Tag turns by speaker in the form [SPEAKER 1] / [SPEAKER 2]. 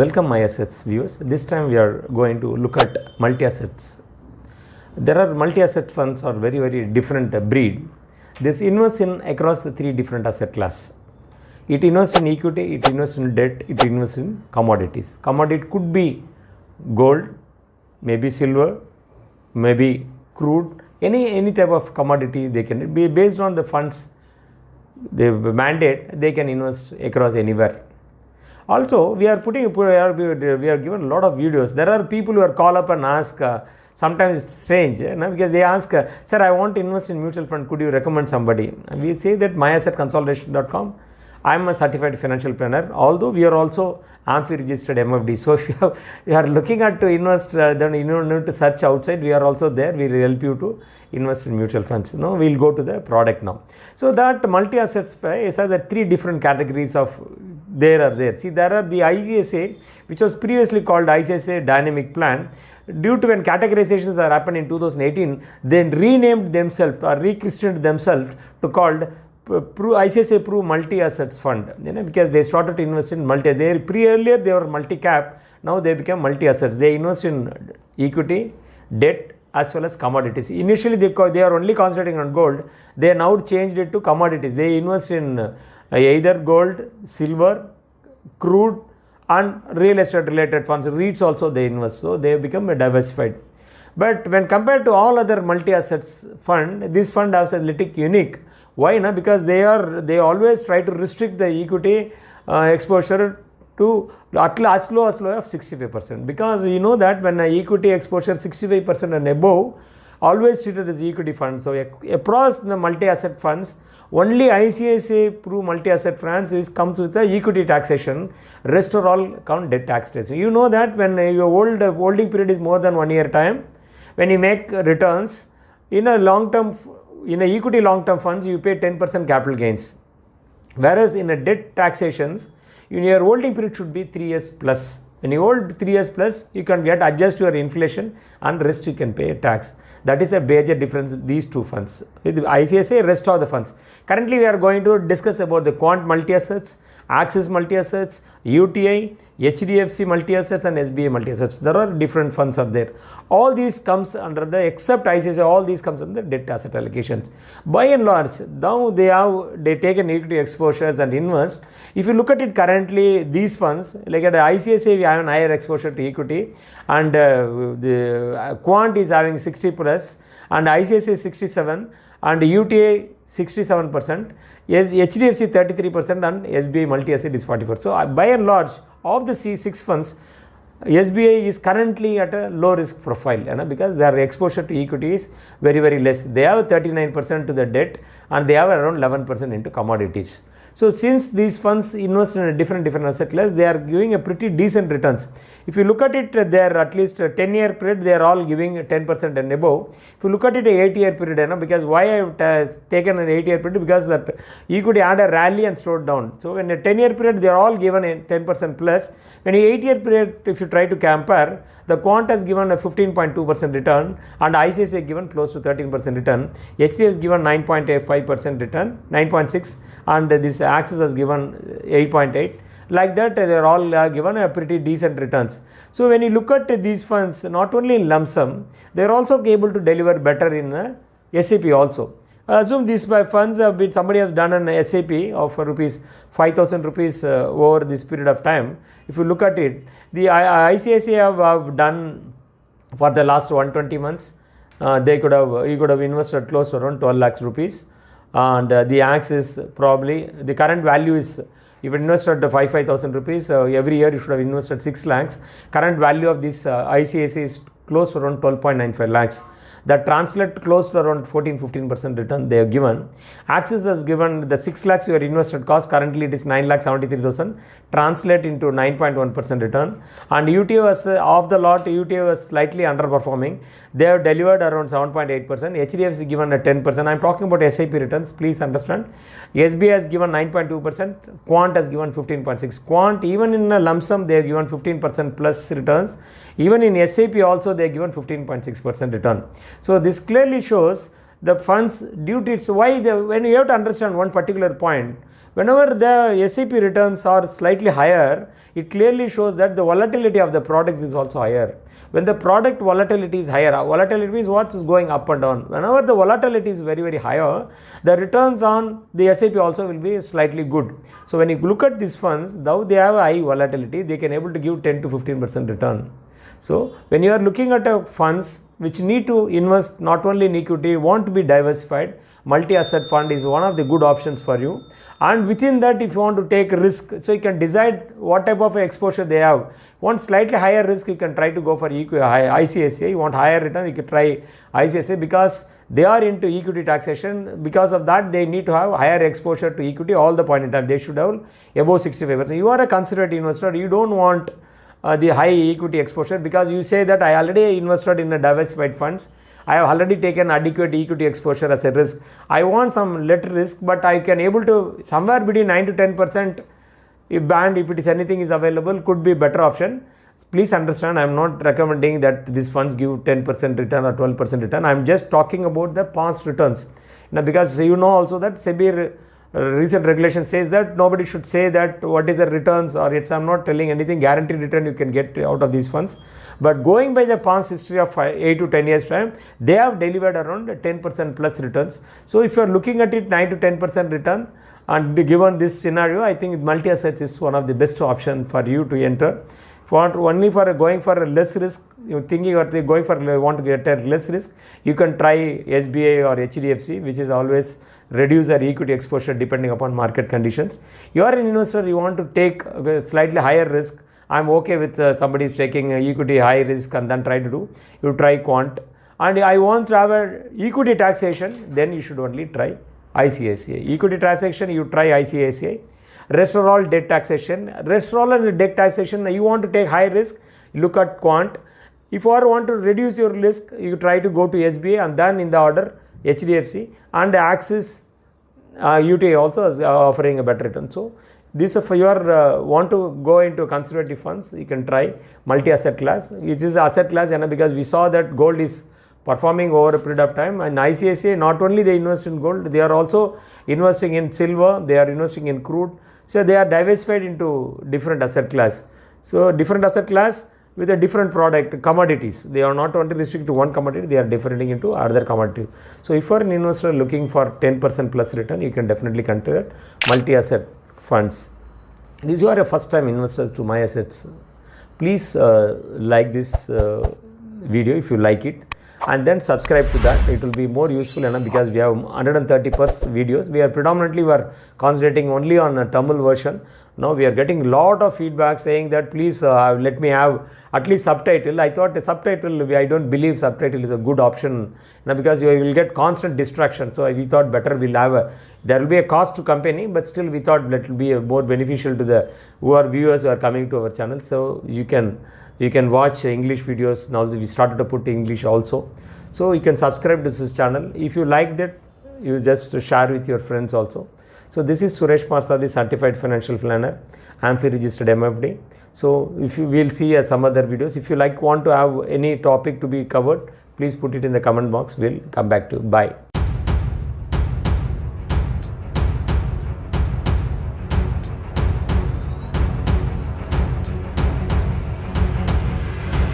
[SPEAKER 1] Welcome my assets viewers. This time we are going to look at multi-assets. There are multi-asset funds or very different breed. This invests in across the three different asset class. It invests in equity, it invests in debt, it invests in commodities. Commodity could be gold, maybe silver, maybe crude, any type of commodity they can be based on the funds, the mandate, they can invest across anywhere. Also, we are given a lot of videos. There are people who are call up and ask, sometimes it's strange, because they ask, sir, I want to invest in mutual fund, could you recommend somebody? And we say that myassetconsolidation.com, I am a certified financial planner, although we are also AMFI registered MFD. So if you are looking at to invest, then you don't need to search outside, we are also there, we will help you to invest in mutual funds. We will go to the product now. So that multi-assets is the three different categories of there. See, there are the ICSA, which was previously called ICSA Dynamic Plan. Due to when categorizations are happened in 2018, they renamed themselves or rechristened themselves to called ICSA Pro Multi-Assets Fund, because they started to invest in earlier they were multi-cap, now they became multi-assets. They invest in equity, debt as well as commodities. Initially they are only concentrating on gold, they now changed it to commodities. They invest in either gold, silver, crude and real estate related funds. REITs also they invest, so they become diversified. But when compared to all other multi-assets fund, this fund has a little unique. Why? Because they always try to restrict the equity exposure to as low of 65%. Because you know that when equity exposure 65% and above, always treated as equity fund. So across the multi-asset funds, only ICSA Pro multi-asset funds comes with the equity taxation. Rest are all count debt taxation. You know that when your holding period is more than 1 year time, when you make returns in a long-term, in a equity long-term funds, you pay 10% capital gains. Whereas in a debt taxations, your holding period should be 3 years plus. When you hold 3 years plus, you can adjust your inflation and rest you can pay tax. That is the major difference these two funds. With ICSA, rest of the funds. Currently, we are going to discuss about the Quant multi-assets, Axis multi-assets, UTI, HDFC multi-assets and SBA multi-assets. There are different funds are there. All these comes under the, except ICSA, all these comes under the debt asset allocations. By and large, now they take an equity exposures and invest. If you look at it currently, these funds, like at the ICSA, we have an higher exposure to equity, and the Quant is having 60 plus, and ICSA 67, and UTA 67%, HDFC 33% and SBI multi-asset is 44%. So by and large, of the C6 funds, SBI is currently at a low risk profile, because their exposure to equity is very less. They have 39% to the debt and they have around 11% into commodities. So since these funds invest in a different asset class, they are giving a pretty decent returns. If you look at it, they are at least a 10-year period, they are all giving 10% and above. If you look at it a 8-year period, because why I have taken an 8-year period, because that equity had a rally and slowed down. So when a 10-year period, they are all given a 10% plus. When a 8-year period, if you try to compare, the Quant has given a 15.2% return and ICSA given close to 13% return. HDFC has given 9.5% return, 9.6, and this Axis has given 8.8. Like that, they are all given a pretty decent returns. So when you look at these funds, not only in lump sum, they are also able to deliver better in SAP also. Assume these funds have been, somebody has done an SAP of rupees 5,000 rupees over this period of time. If you look at it, the ICICI have done for the last 120 months, he could have invested close to around 12 lakhs rupees, and the Axis probably, the current value is, if you invested 5,000 rupees, every year you should have invested 6 lakhs. Current value of this ICICI is close to around 12.95 lakhs. That translates close to around 14-15% return they have given. Axis has given the 6 lakhs your invested cost, currently it is 9,73,000, translate into 9.1% return. And UTA was off the lot, UTA was slightly underperforming. They have delivered around 7.8%. HDFC given a 10%. I am talking about SIP returns, please understand. SBI has given 9.2%, Quant has given 15.6%. Quant, even in a lump sum, they have given 15% plus returns. Even in SIP also, they have given 15.6% return. So this clearly shows the funds due to its, when you have to understand one particular point, Whenever the SIP returns are slightly higher, it clearly shows that the volatility of the product is also higher. When the product volatility is higher, volatility means what is going up and down. Whenever the volatility is very higher, the returns on the SIP also will be slightly good. So when you look at these funds, though they have a high volatility, they can able to give 10 to 15% return. So when you are looking at a funds which need to invest not only in equity, want to be diversified, multi-asset fund is one of the good options for you. And within that, if you want to take risk, so you can decide what type of exposure they have. Want slightly higher risk, you can try to go for ICICI. You want higher return, you can try ICICI because they are into equity taxation. Because of that, they need to have higher exposure to equity all the point in time. They should have above 65%. You are a conservative investor, you don't want the high equity exposure because you say that I already invested in a diversified funds. I have already taken adequate equity exposure as a risk. I want some little risk, but I can able to somewhere between 9 to 10% band, if it is anything is available, could be better option. Please understand, I am not recommending that these funds give 10% return or 12% return. I am just talking about the past returns. Now, because you know also that SEBI recent regulation says that nobody should say that what is the returns or it's, I'm not telling anything guaranteed return you can get out of these funds, but going by the past history of 8 to 10 years time, they have delivered around 10% plus returns. So if you are looking at it 9 to 10% return and given this scenario, I think multi-assets is one of the best option for you to enter. For only for going for a less risk, you're thinking or going for want to get a less risk, you can try SBI or HDFC, which is always reduce their equity exposure depending upon market conditions. You are an investor, you want to take a slightly higher risk. I'm okay with somebody is taking equity high risk and then try to do. You try quant, and I want to have a equity taxation. Then you should only try ICICI. Equity taxation, you try ICICI. Rest are all debt taxation. Rest all and debt taxation, you want to take high risk, look at quant. If you want to reduce your risk, you try to go to SBI and then in the order HDFC, and Axis UTI also is offering a better return. So this if you are want to go into conservative funds, you can try multi-asset class. It is asset class because we saw that gold is performing over a period of time, and ICICI not only they invest in gold, they are also investing in silver, they are investing in crude. So they are diversified into different asset class. So different asset class with a different product, commodities. They are not only restricted to one commodity, they are differentiating into other commodity. So if you are an investor looking for 10% plus return, you can definitely consider multi-asset funds. These are a first time investors to my assets. Please like this video if you like it, and then subscribe to that. It will be more useful because we have 130 plus videos. We are predominantly concentrating only on a Tamil version. Now we are getting a lot of feedback saying that please let me have at least subtitle. I thought the subtitle, I don't believe subtitle is a good option because you will get constant distraction. So we thought better we'll have there will be a cost to company, but still we thought that will be more beneficial to the viewers who are coming to our channel. So you can watch English videos. Now we started to put English also. So you can subscribe to this channel. If you like that, you just share with your friends also. So this is Suresh Parthasarathy, certified financial planner. I am fee registered MFD. So if you will see some other videos. If you want to have any topic to be covered, please put it in the comment box. We'll come back to you. Bye.